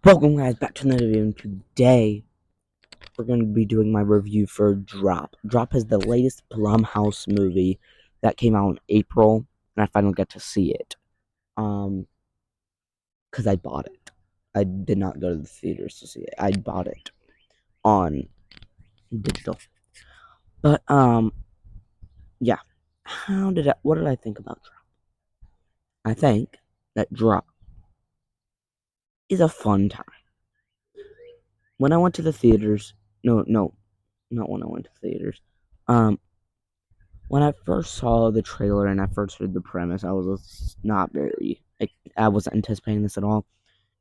Welcome guys back to another video, and today we're going to be doing my review for Drop. Drop is the latest Blumhouse movie that came out in April, and I finally got to see it. Because I bought it. I did not go to the theaters to see it. I bought it on digital. But, yeah. What did I think about Drop? I think that Drop is a fun time. When I went to the theaters, no, not when I went to theaters. When I first saw the trailer and I first heard the premise, I was not very. I wasn't anticipating this at all.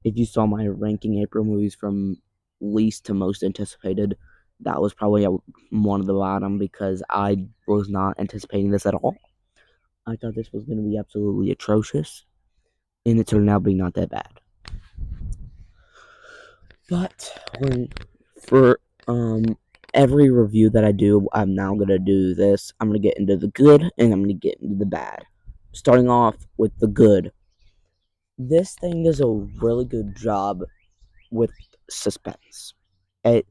If you saw my ranking April movies from least to most anticipated, that was probably one of the bottom because I was not anticipating this at all. I thought this was going to be absolutely atrocious, and it turned out being not that bad. But for every review that I do, I'm now gonna do this. I'm gonna get into the good and I'm gonna get into the bad. Starting off with the good. This thing does a really good job with suspense. It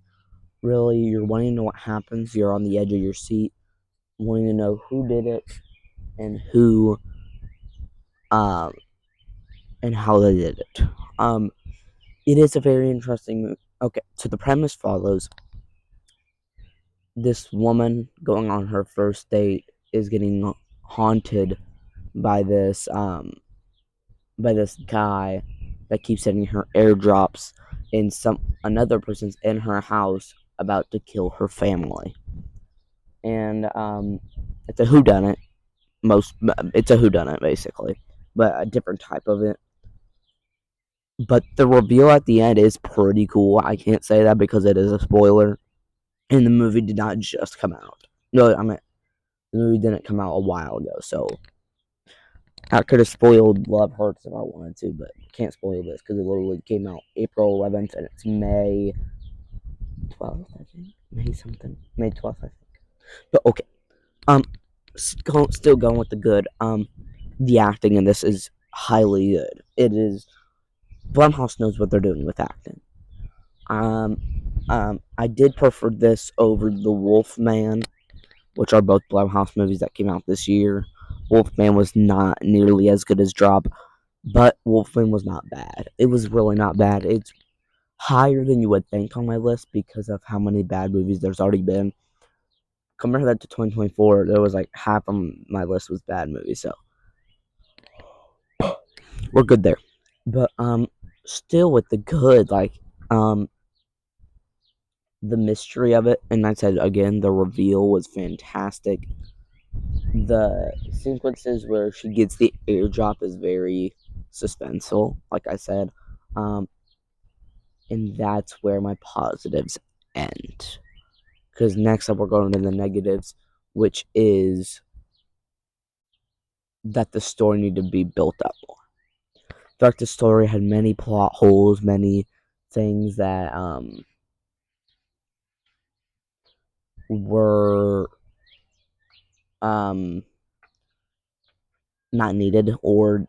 really, you're wanting to know what happens. You're on the edge of your seat, wanting to know who did it and who, um, and how they did it. It is a very interesting movie. Okay, so the premise follows: this woman going on her first date is getting haunted by this guy that keeps sending her airdrops, and another person's in her house about to kill her family. And it's a whodunit. It's a whodunit basically, but a different type of it. But the reveal at the end is pretty cool. I can't say that because it is a spoiler, and the movie did not just come out. No, I mean the movie didn't come out a while ago, so I could have spoiled Love Hurts if I wanted to, but can't spoil this because it literally came out April 11th and it's May 12th, I think. May something. May 12th, I think. But okay. Um, still going with the good. The acting in this is highly good. It is. Blumhouse knows what they're doing with acting. I did prefer this over The Wolfman, which are both Blumhouse movies that came out this year. Wolfman was not nearly as good as Drop, but Wolfman was not bad. It was really not bad. It's higher than you would think on my list because of how many bad movies there's already been. Compare that to 2024, there was like half of my list was bad movies, so we're good there. But still with the good, like the mystery of it, and I said again, the reveal was fantastic. The sequences where she gets the airdrop is very suspenseful, like I said. And that's where my positives end. Because next up, we're going to the negatives, which is that the story needed to be built up more. In fact, the story had many plot holes, many things that were not needed or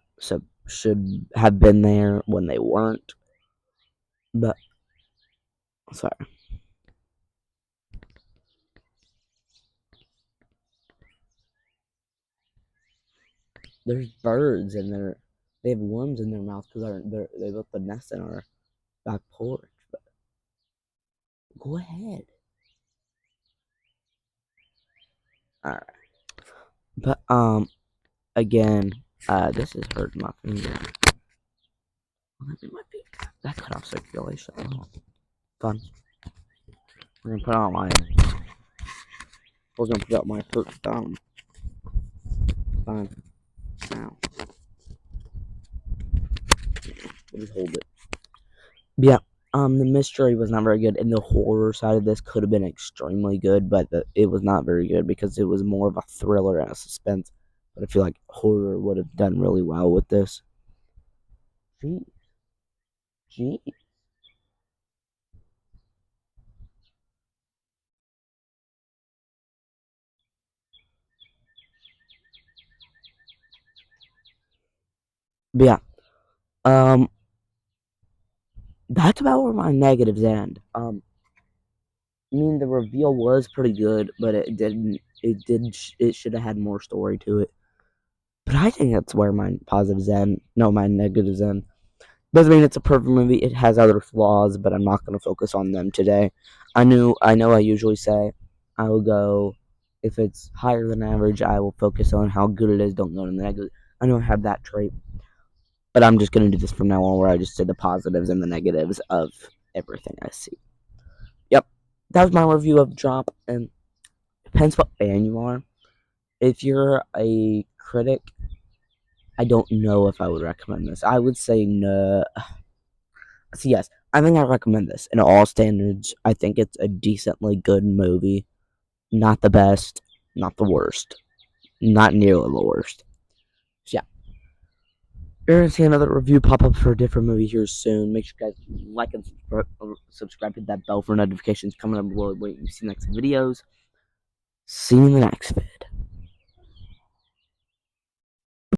should have been there when they weren't. But sorry. There's birds and they have worms in their mouth because they built the nest in our back porch. But go ahead. All right. But again, this is hurting my finger. That cut off circulation. Oh, fun. We're gonna put out my. We're gonna put out my hurt thumb. Fine. Now, we'll just hold it. Yeah. The mystery was not very good, and the horror side of this could have been extremely good, but it was not very good because it was more of a thriller and a suspense. But I feel like horror would have done really well with this. Jeez. Jeez. But yeah. Um, that's about where my negatives end. I mean, the reveal was pretty good, but it didn't. It should have had more story to it. But I think that's where my positives end. No, my negatives end. Doesn't mean it's a perfect movie. It has other flaws, but I'm not going to focus on them today. I know. I usually say I will go if it's higher than average. I will focus on how good it is. Don't go to the negative. I know I have that trait, but I'm just going to do this from now on, where I just say the positives and the negatives of everything I see. Yep, that was my review of Drop, and it depends what fan you are. If you're a critic, I don't know if I would recommend this. I would say no. So yes, I think I recommend this in all standards. I think it's a decently good movie. Not the best, not the worst, not nearly the worst. So yeah, you're gonna see another review pop up for a different movie here soon. Make sure you guys like and subscribe to that bell for notifications coming up below when you see next videos. See you in the next video.